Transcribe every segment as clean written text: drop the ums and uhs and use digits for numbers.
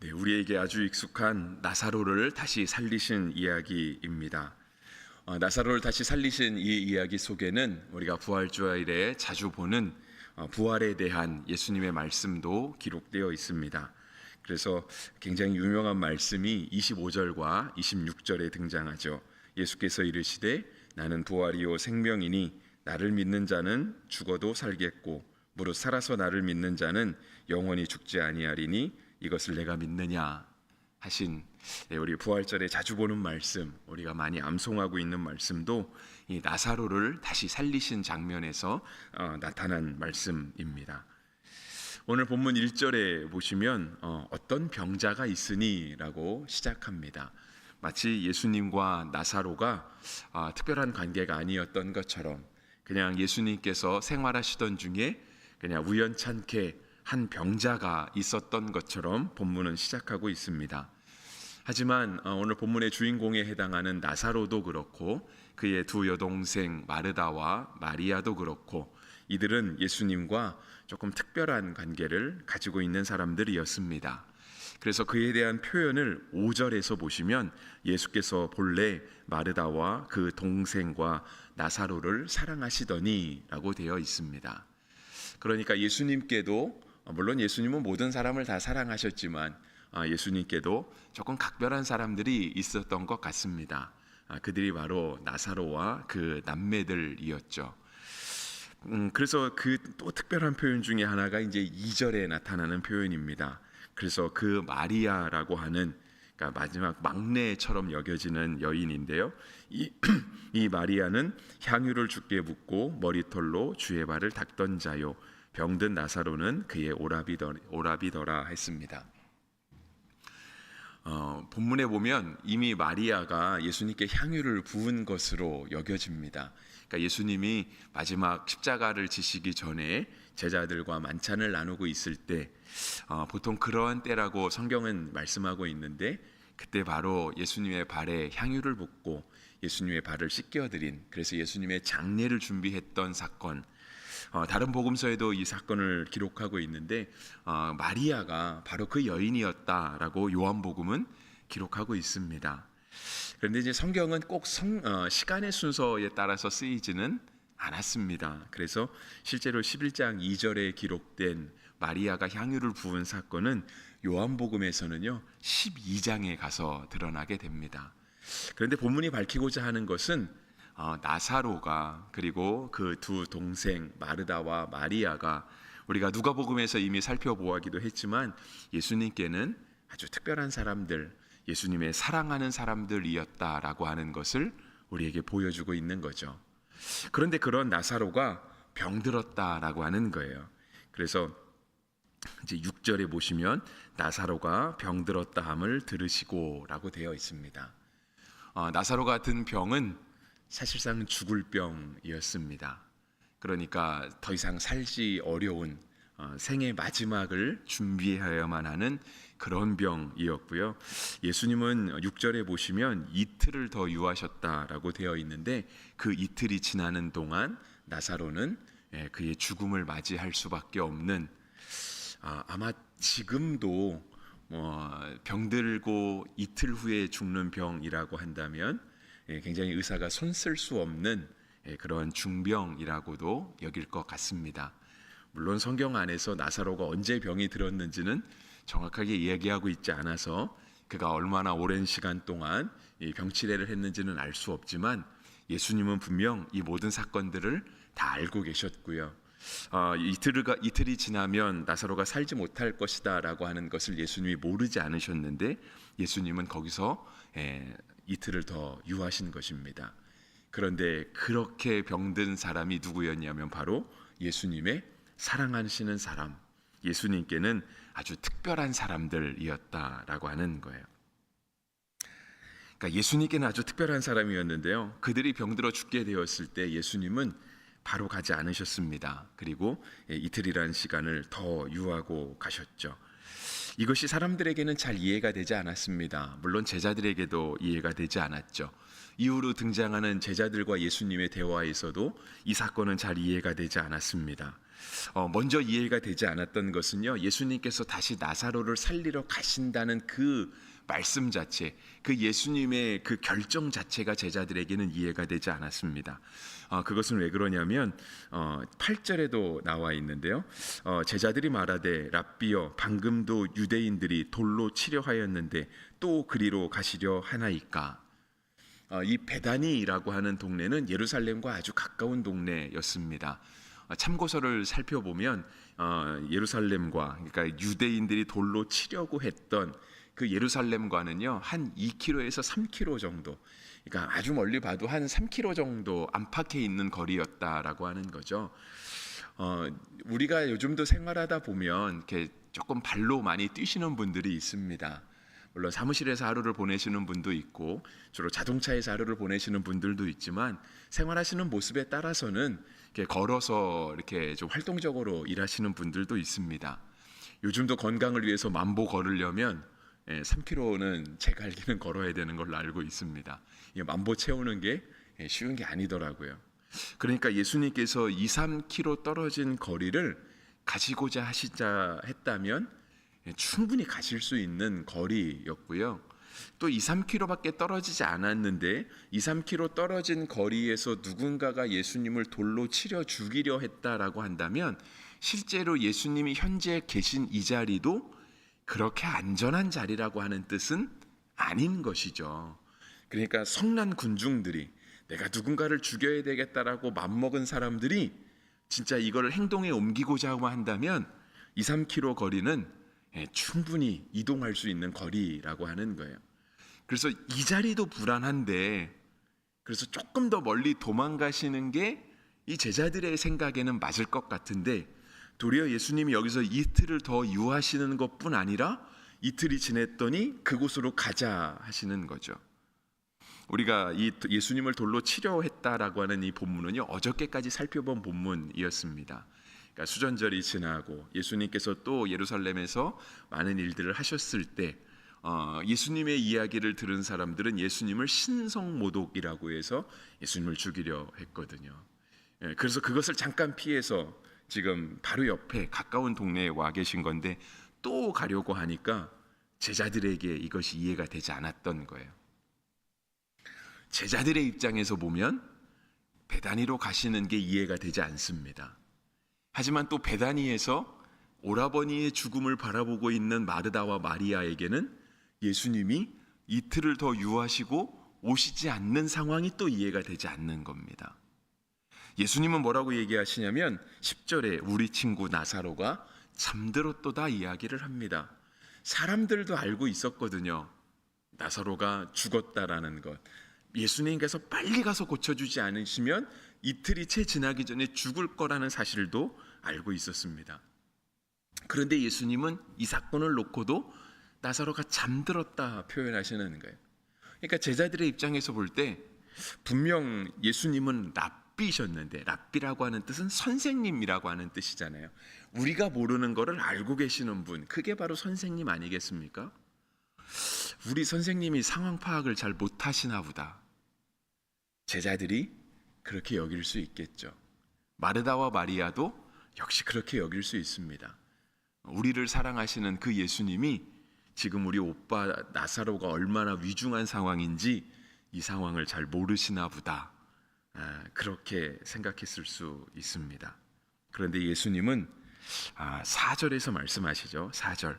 네, 우리에게 아주 익숙한 나사로를 다시 살리신 이야기입니다. 나사로를 다시 살리신 이 이야기 속에는 우리가 부활주일에 자주 보는 부활에 대한 예수님의 말씀도 기록되어 있습니다. 그래서 굉장히 유명한 말씀이 25절과 26절에 등장하죠. 예수께서 이르시되 나는 부활이요 생명이니 나를 믿는 자는 죽어도 살겠고 무릇 살아서 나를 믿는 자는 영원히 죽지 아니하리니 이것을 내가 믿느냐 하신, 우리 부활절에 자주 보는 말씀, 우리가 많이 암송하고 있는 말씀도 이 나사로를 다시 살리신 장면에서 나타난 말씀입니다. 오늘 본문 1절에 보시면 어떤 병자가 있으니 라고 시작합니다. 마치 예수님과 나사로가 특별한 관계가 아니었던 것처럼 그냥 예수님께서 생활하시던 중에 그냥 우연찮게 한 병자가 있었던 것처럼 본문은 시작하고 있습니다. 하지만 오늘 본문의 주인공에 해당하는 나사로도 그렇고 그의 두 여동생 마르다와 마리아도 그렇고 이들은 예수님과 조금 특별한 관계를 가지고 있는 사람들이었습니다. 그래서 그에 대한 표현을 5절에서 보시면 예수께서 본래 마르다와 그 동생과 나사로를 사랑하시더니 라고 되어 있습니다. 그러니까 예수님께도, 물론 예수님은 모든 사람을 다 사랑하셨지만 예수님께도 조금 각별한 사람들이 있었던 것 같습니다. 그들이 바로 나사로와 그 남매들이었죠. 그래서 그 또 특별한 표현 중에 하나가 이제 2절에 나타나는 표현입니다. 그래서 그 마리아라고 하는, 그러니까 마지막 막내처럼 여겨지는 여인인데요. 이 마리아는 향유를 주께 붓고 머리털로 주의 발을 닦던 자요 병든 나사로는 그의 오라비더라 했습니다. 본문에 보면 이미 마리아가 예수님께 향유를 부은 것으로 여겨집니다. 그러니까 예수님이 마지막 십자가를 지시기 전에 제자들과 만찬을 나누고 있을 때 보통 그러한 때라고 성경은 말씀하고 있는데, 그때 바로 예수님의 발에 향유를 붓고 예수님의 발을 씻겨드린, 그래서 예수님의 장례를 준비했던 사건, 다른 복음서에도 이 사건을 기록하고 있는데 마리아가 바로 그 여인이었다라고 요한복음은 기록하고 있습니다. 그런데 이제 성경은 꼭 시간의 순서에 따라서 쓰이지는 않았습니다. 그래서 실제로 11장 2절에 기록된 마리아가 향유를 부은 사건은 요한복음에서는요 12장에 가서 드러나게 됩니다. 그런데 본문이 밝히고자 하는 것은 나사로가, 그리고 그 두 동생 마르다와 마리아가 우리가 누가복음에서 이미 살펴보았기도 했지만 예수님께는 아주 특별한 사람들, 예수님의 사랑하는 사람들이었다라고 하는 것을 우리에게 보여주고 있는 거죠. 그런데 그런 나사로가 병들었다라고 하는 거예요. 그래서 이제 6절에 보시면 나사로가 병들었다 함을 들으시고라고 되어 있습니다. 나사로가 든 병은 사실상 죽을 병이었습니다. 그러니까 더 이상 살기 어려운 생의 마지막을 준비해야만 하는 그런 병이었고요. 예수님은 6절에 보시면 이틀을 더 유하셨다라고 되어 있는데 그 이틀이 지나는 동안 나사로는 그의 죽음을 맞이할 수밖에 없는, 아마 지금도 병들고 이틀 후에 죽는 병이라고 한다면 굉장히 의사가 손 쓸 수 없는 그런 중병이라고도 여길 것 같습니다. 물론 성경 안에서 나사로가 언제 병이 들었는지는 정확하게 이야기하고 있지 않아서 그가 얼마나 오랜 시간 동안 병치레를 했는지는 알 수 없지만 예수님은 분명 이 모든 사건들을 다 알고 계셨고요. 이틀이 지나면 나사로가 살지 못할 것이다 라고 하는 것을 예수님이 모르지 않으셨는데 예수님은 거기서 이틀을 더 유하신 것입니다. 그런데 그렇게 병든 사람이 누구였냐면 바로 예수님의 사랑하시는 사람, 예수님께는 아주 특별한 사람들이었다라고 하는 거예요. 그러니까 예수님께는 아주 특별한 사람이었는데요, 그들이 병들어 죽게 되었을 때 예수님은 바로 가지 않으셨습니다. 그리고 이틀이라는 시간을 더 유하고 가셨죠. 이것이 사람들에게는 잘 이해가 되지 않았습니다. 물론 제자들에게도 이해가 되지 않았죠. 이후로 등장하는 제자들과 예수님의 대화에서도 이 사건은 잘 이해가 되지 않았습니다. 먼저 이해가 되지 않았던 것은요, 예수님께서 다시 나사로를 살리러 가신다는 그 말씀 자체, 그 예수님의 그 결정 자체가 제자들에게는 이해가 되지 않았습니다. 그것은 왜 그러냐면 8절에도 나와 있는데요. 제자들이 말하되 랍비여 방금도 유대인들이 돌로 치려 하였는데 또 그리로 가시려 하나이까. 이 베다니라고 하는 동네는 예루살렘과 아주 가까운 동네였습니다. 참고서를 살펴보면 예루살렘과, 그러니까 유대인들이 돌로 치려고 했던 그 예루살렘과는요 한 2km에서 3km 정도, 그러니까 아주 멀리 봐도 한 3km 정도 안팎에 있는 거리였다라고 하는 거죠. 우리가 요즘도 생활하다 보면 이렇게 조금 발로 많이 뛰시는 분들이 있습니다. 물론 사무실에서 하루를 보내시는 분도 있고 주로 자동차에서 하루를 보내시는 분들도 있지만, 생활하시는 모습에 따라서는 이렇게 걸어서 이렇게 좀 활동적으로 일하시는 분들도 있습니다. 요즘도 건강을 위해서 만보 걸으려면 3km는 제가 알기는 걸어야 되는 걸로 알고 있습니다. 만보 채우는 게 쉬운 게 아니더라고요. 그러니까 예수님께서 2, 3km 떨어진 거리를 가시고자 하시자 했다면 충분히 가실 수 있는 거리였고요. 또 2, 3km밖에 떨어지지 않았는데 2, 3km 떨어진 거리에서 누군가가 예수님을 돌로 치려 죽이려 했다라고 한다면, 실제로 예수님이 현재 계신 이 자리도 그렇게 안전한 자리라고 하는 뜻은 아닌 것이죠. 그러니까 성난 군중들이, 내가 누군가를 죽여야 되겠다라고 맘먹은 사람들이 진짜 이거를 행동에 옮기고자 한다면 2, 3km 거리는 충분히 이동할 수 있는 거리라고 하는 거예요. 그래서 이 자리도 불안한데, 그래서 조금 더 멀리 도망가시는 게 이 제자들의 생각에는 맞을 것 같은데, 도리어 예수님이 여기서 이틀을 더 유하시는 것뿐 아니라 이틀이 지냈더니 그곳으로 가자 하시는 거죠. 우리가 이 예수님을 돌로 치려 했다라고 하는 이 본문은요, 어저께까지 살펴본 본문이었습니다. 그러니까 수전절이 지나고 예수님께서 또 예루살렘에서 많은 일들을 하셨을 때 예수님의 이야기를 들은 사람들은 예수님을 신성모독이라고 해서 예수님을 죽이려 했거든요. 그래서 그것을 잠깐 피해서 지금 바로 옆에 가까운 동네에 와 계신 건데, 또 가려고 하니까 제자들에게 이것이 이해가 되지 않았던 거예요. 제자들의 입장에서 보면 베다니로 가시는 게 이해가 되지 않습니다. 하지만 또 베다니에서 오라버니의 죽음을 바라보고 있는 마르다와 마리아에게는 예수님이 이틀을 더 유하시고 오시지 않는 상황이 또 이해가 되지 않는 겁니다. 예수님은 뭐라고 얘기하시냐면 10절에 우리 친구 나사로가 잠들었도다 이야기를 합니다. 사람들도 알고 있었거든요. 나사로가 죽었다라는 것. 예수님께서 빨리 가서 고쳐주지 않으시면 이틀이 채 지나기 전에 죽을 거라는 사실도 알고 있었습니다. 그런데 예수님은 이 사건을 놓고도 나사로가 잠들었다 표현하시는 거예요. 그러니까 제자들의 입장에서 볼 때 분명 예수님은 랍비셨는데, 랍비라고 하는 뜻은 선생님이라고 하는 뜻이잖아요. 우리가 모르는 거를 알고 계시는 분, 그게 바로 선생님 아니겠습니까? 우리 선생님이 상황 파악을 잘 못하시나 보다. 제자들이 그렇게 여길 수 있겠죠. 마르다와 마리아도 역시 그렇게 여길 수 있습니다. 우리를 사랑하시는 그 예수님이 지금 우리 오빠 나사로가 얼마나 위중한 상황인지 이 상황을 잘 모르시나 보다. 그렇게 생각했을 수 있습니다. 그런데 예수님은 4절에서 말씀하시죠. 4절.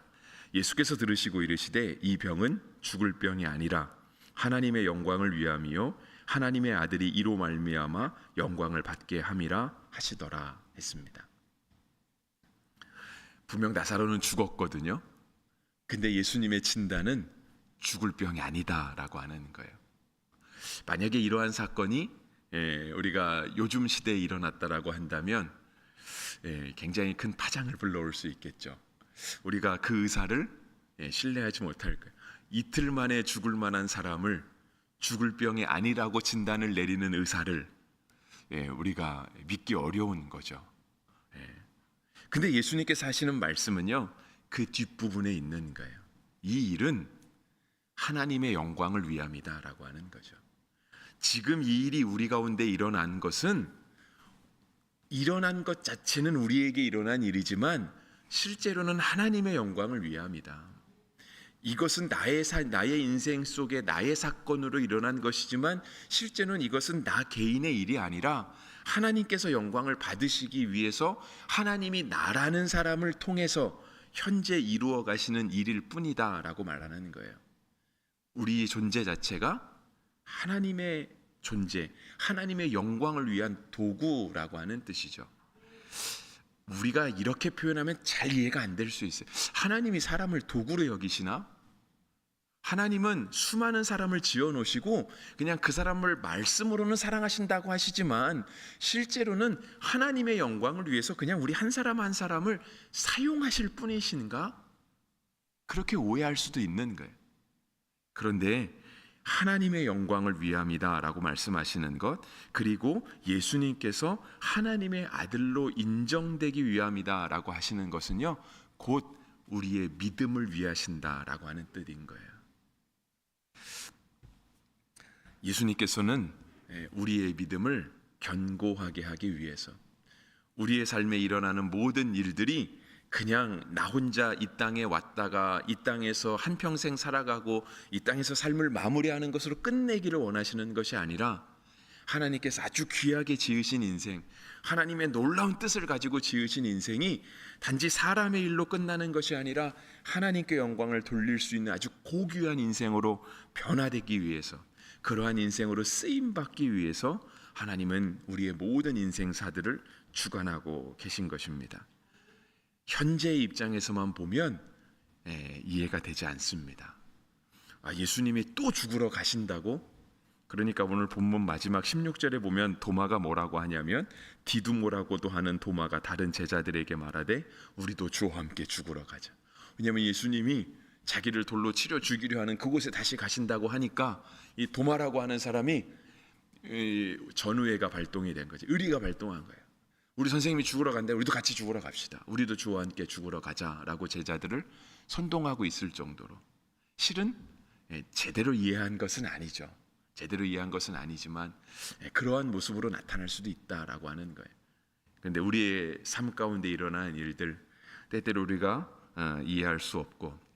예수께서 들으시고 이르시되 이 병은 죽을 병이 아니라 하나님의 영광을 위함이요 하나님의 아들이 이로 말미암아 영광을 받게 함이라 하시더라 했습니다. 분명 나사로는 죽었거든요. 근데 예수님의 진단은 죽을 병이 아니다라고 하는 거예요. 만약에 이러한 사건이 우리가 요즘 시대에 일어났다라고 한다면 굉장히 큰 파장을 불러올 수 있겠죠. 우리가 그 의사를 신뢰하지 못할 거예요. 이틀 만에 죽을 만한 사람을 죽을 병이 아니라고 진단을 내리는 의사를 우리가 믿기 어려운 거죠. 근데 예수님께서 하시는 말씀은요, 그 뒷부분에 있는 거예요. 이 일은 하나님의 영광을 위함이다라고 하는 거죠. 지금 이 일이 우리 가운데 일어난 것은 일어난 것 자체는 우리에게 일어난 일이지만 실제로는 하나님의 영광을 위함이다. 이것은 나의 인생 속에 나의 사건으로 일어난 것이지만 실제는 이것은 나 개인의 일이 아니라 하나님께서 영광을 받으시기 위해서 하나님이 나라는 사람을 통해서 현재 이루어 가시는 일일 뿐이다 라고 말하는 거예요. 우리 존재 자체가 하나님의 존재, 하나님의 영광을 위한 도구라고 하는 뜻이죠. 우리가 이렇게 표현하면 잘 이해가 안 될 수 있어요. 하나님이 사람을 도구로 여기시나? 하나님은 수많은 사람을 지어 놓으시고 그냥 그 사람을 말씀으로는 사랑하신다고 하시지만 실제로는 하나님의 영광을 위해서 그냥 우리 한 사람 한 사람을 사용하실 뿐이신가? 그렇게 오해할 수도 있는 거예요. 그런데 하나님의 영광을 위함이다 라고 말씀하시는 것, 그리고 예수님께서 하나님의 아들로 인정되기 위함이다 라고 하시는 것은요, 곧 우리의 믿음을 위하신다 라고 하는 뜻인 거예요. 예수님께서는 우리의 믿음을 견고하게 하기 위해서 우리의 삶에 일어나는 모든 일들이 그냥 나 혼자 이 땅에 왔다가 이 땅에서 한평생 살아가고 이 땅에서 삶을 마무리하는 것으로 끝내기를 원하시는 것이 아니라 하나님께서 아주 귀하게 지으신 인생, 하나님의 놀라운 뜻을 가지고 지으신 인생이 단지 사람의 일로 끝나는 것이 아니라 하나님께 영광을 돌릴 수 있는 아주 고귀한 인생으로 변화되기 위해서, 그러한 인생으로 쓰임받기 위해서 하나님은 우리의 모든 인생사들을 주관하고 계신 것입니다. 현재의 입장에서만 보면 이해가 되지 않습니다. 예수님이 또 죽으러 가신다고? 그러니까 오늘 본문 마지막 16절에 보면 도마가 뭐라고 하냐면, 디두모라고도 하는 도마가 다른 제자들에게 말하되 우리도 주와 함께 죽으러 가자. 왜냐하면 예수님이 자기를 돌로 치려 죽이려 하는 그곳에 다시 가신다고 하니까 이 도마라고 하는 사람이 전우회가 발동이 된 거지. 의리가 발동한 거예요. 우리 선생님이 죽으러 간다, 우리도 같이 죽으러 갑시다. 우리도 주와 함께 죽으러 가자라고 제자들을 선동하고 있을 정도로, 실은 제대로 이해한 것은 아니죠. 제대로 이해한 것은 아니지만 그러한 모습으로 나타날 수도 있다라고 하는 거예요. 그런데 우리의 삶 가운데 일어나는 일들, 때때로 우리가 이해할 수 없고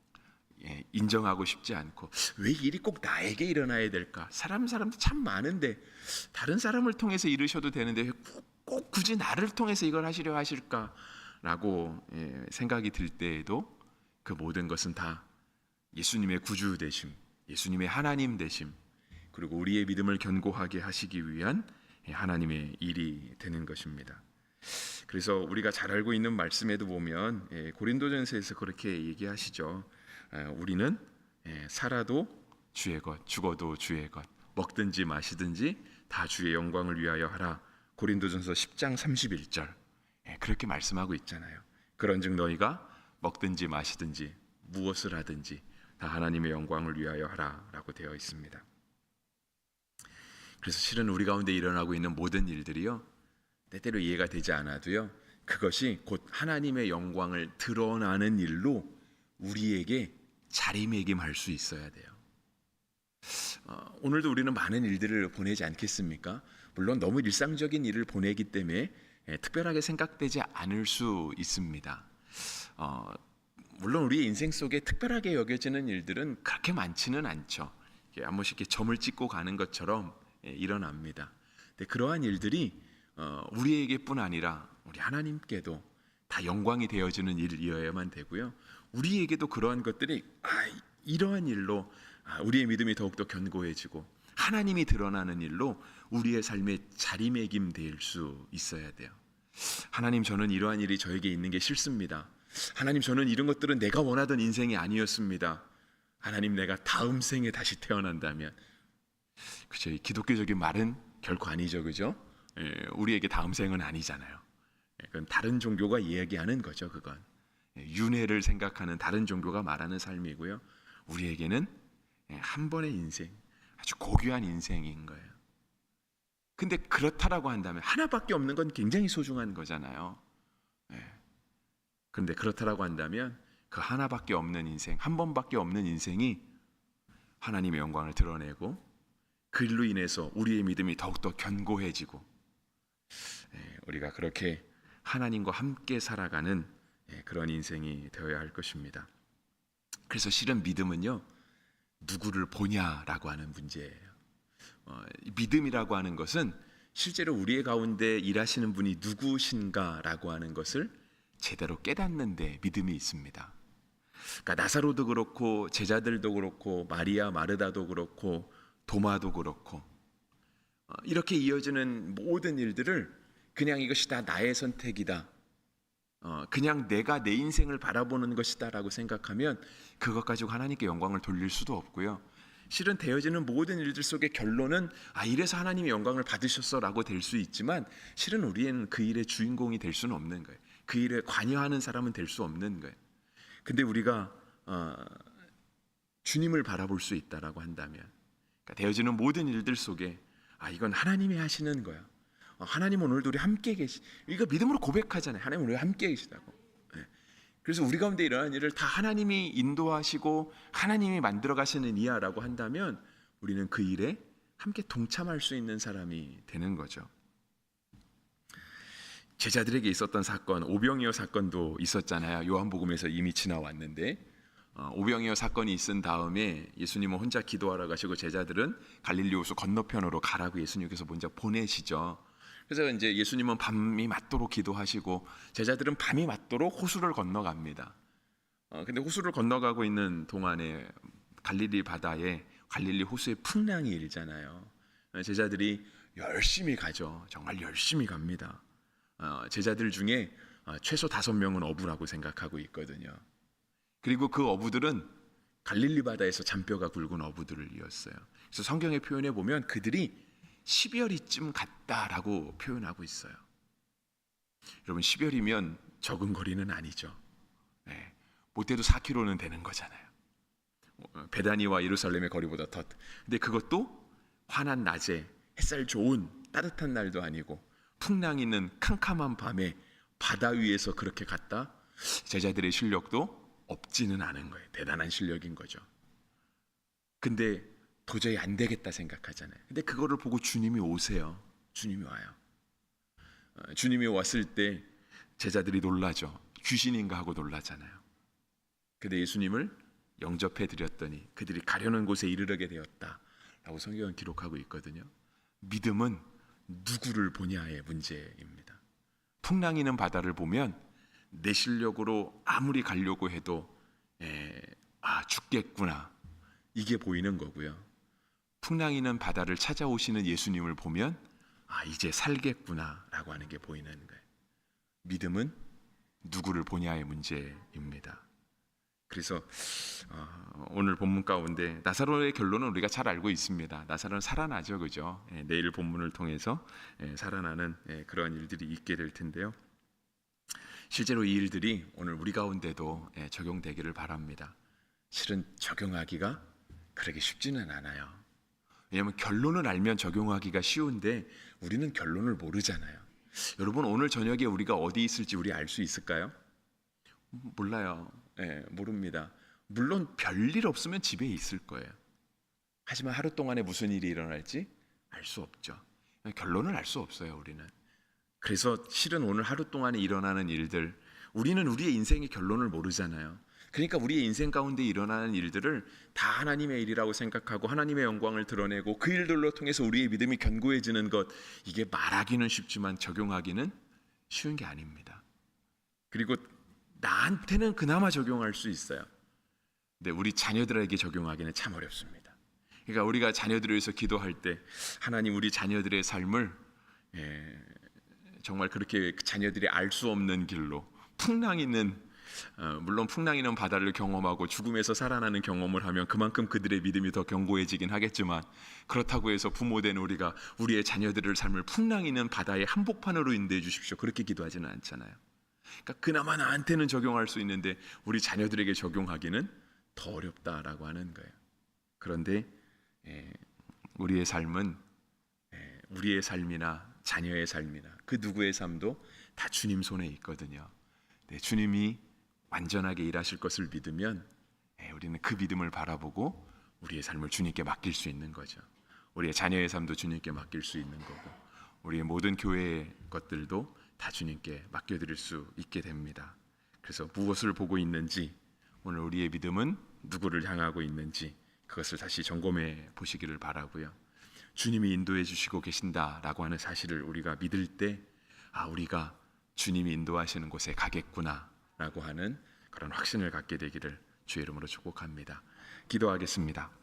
인정하고 싶지 않고, 왜 일이 꼭 나에게 일어나야 될까? 사람도 참 많은데 다른 사람을 통해서 이루셔도 되는데 꼭 굳이 나를 통해서 이걸 하시려 하실까라고 생각이 들 때에도 그 모든 것은 다 예수님의 구주 되심, 예수님의 하나님 되심, 그리고 우리의 믿음을 견고하게 하시기 위한 하나님의 일이 되는 것입니다. 그래서 우리가 잘 알고 있는 말씀에도 보면 고린도전서에서 그렇게 얘기하시죠. 우리는 살아도 주의 것, 죽어도 주의 것, 먹든지 마시든지 다 주의 영광을 위하여 하라. 고린도전서 10장 31절 그렇게 말씀하고 있잖아요. 그런즉 너희가 먹든지 마시든지 무엇을 하든지 다 하나님의 영광을 위하여 하라라고 되어 있습니다. 그래서 실은 우리 가운데 일어나고 있는 모든 일들이요, 때때로 이해가 되지 않아도요, 그것이 곧 하나님의 영광을 드러나는 일로 우리에게 자리매김할 수 있어야 돼요. 오늘도 우리는 많은 일들을 보내지 않겠습니까? 물론 너무 일상적인 일을 보내기 때문에 특별하게 생각되지 않을 수 있습니다. 물론 우리의 인생 속에 특별하게 여겨지는 일들은 그렇게 많지는 않죠. 한 번씩 이렇게 점을 찍고 가는 것처럼 일어납니다. 근데 그러한 일들이 우리에게뿐 아니라 우리 하나님께도 다 영광이 되어지는 일이어야만 되고요, 우리에게도 그러한 것들이 이러한 일로 우리의 믿음이 더욱더 견고해지고 하나님이 드러나는 일로 우리의 삶에 자리매김될 수 있어야 돼요. 하나님, 저는 이러한 일이 저에게 있는 게 싫습니다. 하나님, 저는 이런 것들은 내가 원하던 인생이 아니었습니다. 하나님, 내가 다음 생에 다시 태어난다면, 그죠? 이 기독교적인 말은 결코 아니죠, 그죠? 우리에게 다음 생은 아니잖아요. 그건 다른 종교가 이야기하는 거죠. 그건 윤회를 생각하는 다른 종교가 말하는 삶이고요, 우리에게는 한 번의 인생, 아주 고귀한 인생인 거예요. 근데 그렇다라고 한다면 하나밖에 없는 건 굉장히 소중한 거잖아요. 그런데 그렇다라고 한다면 그 하나밖에 없는 인생, 한 번밖에 없는 인생이 하나님의 영광을 드러내고 그 일로 인해서 우리의 믿음이 더욱더 견고해지고 우리가 그렇게 하나님과 함께 살아가는 그런 인생이 되어야 할 것입니다. 그래서 실은 믿음은요, 누구를 보냐라고 하는 문제예요. 믿음이라고 하는 것은 실제로 우리의 가운데 일하시는 분이 누구신가라고 하는 것을 제대로 깨닫는 데 믿음이 있습니다. 그러니까 나사로도 그렇고 제자들도 그렇고 마리아 마르다도 그렇고 도마도 그렇고 이렇게 이어지는 모든 일들을 그냥 이것이 다 나의 선택이다, 그냥 내가 내 인생을 바라보는 것이다라고 생각하면 그것 가지고 하나님께 영광을 돌릴 수도 없고요. 실은 되어지는 모든 일들 속의 결론은 이래서 하나님이 영광을 받으셨어라고 될 수 있지만 실은 우리는 그 일의 주인공이 될 수는 없는 거예요. 그 일에 관여하는 사람은 될 수 없는 거예요. 근데 우리가 주님을 바라볼 수 있다라고 한다면, 그러니까 되어지는 모든 일들 속에 이건 하나님이 하시는 거야. 하나님 오늘도 우리 함께 계시. 이거 믿음으로 고백하잖아요. 하나님 우리 함께 계시다고. 그래서 우리 가운데 일어나는 일을 다 하나님이 인도하시고 하나님이 만들어 가시는 이야라고 한다면 우리는 그 일에 함께 동참할 수 있는 사람이 되는 거죠. 제자들에게 있었던 사건, 오병이어 사건도 있었잖아요. 요한복음에서 이미 지나왔는데 오병이어 사건이 있은 다음에 예수님은 혼자 기도하러 가시고 제자들은 갈릴리 호수 건너편으로 가라고 예수님께서 먼저 보내시죠. 그래서 이제 예수님은 밤이 맞도록 기도하시고 제자들은 밤이 맞도록 호수를 건너갑니다. 근데 호수를 건너가고 있는 동안에 갈릴리 바다에 갈릴리 호수에 풍랑이 일잖아요. 제자들이 열심히 가죠. 정말 열심히 갑니다. 제자들 중에 최소 5명은 어부라고 생각하고 있거든요. 그리고 그 어부들은 갈릴리 바다에서 잔뼈가 굵은 어부들을 이었어요. 그래서 성경의 표현에 보면 그들이 10여리쯤 갔다라고 표현하고 있어요. 여러분 10여리면 적은 거리는 아니죠. 못해도 4km는 되는 거잖아요. 베다니와 예루살렘의 거리보다 더. 근데 그것도 환한 낮에 햇살 좋은 따뜻한 날도 아니고 풍랑 있는 캄캄한 밤에 바다 위에서 그렇게 갔다. 제자들의 실력도 없지는 않은 거예요. 대단한 실력인 거죠. 근데 도저히 안 되겠다 생각하잖아요. 근데 그거를 보고 주님이 오세요. 주님이 와요. 주님이 왔을 때 제자들이 놀라죠. 귀신인가 하고 놀라잖아요. 근데 예수님을 영접해 드렸더니 그들이 가려는 곳에 이르게 되었다라고 성경은 기록하고 있거든요. 믿음은 누구를 보냐의 문제입니다. 풍랑이는 바다를 보면 내 실력으로 아무리 가려고 해도 죽겠구나 이게 보이는 거고요. 풍랑이는 바다를 찾아오시는 예수님을 보면 이제 살겠구나라고 하는 게 보이는 거예요. 믿음은 누구를 보냐의 문제입니다. 그래서 오늘 본문 가운데 나사로의 결론은 우리가 잘 알고 있습니다. 나사로는 살아나죠, 그죠? 내일 본문을 통해서 살아나는 그러한 일들이 있게 될 텐데요. 실제로 이 일들이 오늘 우리 가운데도 적용되기를 바랍니다. 실은 적용하기가 그렇게 쉽지는 않아요. 왜냐하면 결론을 알면 적용하기가 쉬운데 우리는 결론을 모르잖아요. 여러분 오늘 저녁에 우리가 어디 있을지 우리 알 수 있을까요? 몰라요. 모릅니다. 물론 별일 없으면 집에 있을 거예요. 하지만 하루 동안에 무슨 일이 일어날지 알 수 없죠. 결론을 알 수 없어요, 우리는. 그래서 실은 오늘 하루 동안에 일어나는 일들, 우리는 우리의 인생의 결론을 모르잖아요. 그러니까 우리의 인생 가운데 일어나는 일들을 다 하나님의 일이라고 생각하고 하나님의 영광을 드러내고 그 일들로 통해서 우리의 믿음이 견고해지는 것, 이게 말하기는 쉽지만 적용하기는 쉬운 게 아닙니다. 그리고 나한테는 그나마 적용할 수 있어요. 근데 우리 자녀들에게 적용하기는 참 어렵습니다. 그러니까 우리가 자녀들을 위해서 기도할 때 하나님 우리 자녀들의 삶을 정말 그렇게 자녀들이 알 수 없는 길로 풍랑 있는 물론 풍랑 있는 바다를 경험하고 죽음에서 살아나는 경험을 하면 그만큼 그들의 믿음이 더 견고해지긴 하겠지만 그렇다고 해서 부모된 우리가 우리의 자녀들의 삶을 풍랑 있는 바다의 한복판으로 인도해 주십시오 그렇게 기도하지는 않잖아요. 그러니까 그나마 나한테는 적용할 수 있는데 우리 자녀들에게 적용하기는 더 어렵다라고 하는 거예요. 그런데 우리의 삶은 우리의 삶이나 자녀의 삶이나 그 누구의 삶도 다 주님 손에 있거든요. 주님이 완전하게 일하실 것을 믿으면 우리는 그 믿음을 바라보고 우리의 삶을 주님께 맡길 수 있는 거죠. 우리의 자녀의 삶도 주님께 맡길 수 있는 거고 우리의 모든 교회의 것들도 다 주님께 맡겨드릴 수 있게 됩니다. 그래서 무엇을 보고 있는지, 오늘 우리의 믿음은 누구를 향하고 있는지 그것을 다시 점검해 보시기를 바라고요. 주님이 인도해 주시고 계신다라고 하는 사실을 우리가 믿을 때 우리가 주님이 인도하시는 곳에 가겠구나라고 하는 그런 확신을 갖게 되기를 주의 이름으로 축복합니다. 기도하겠습니다.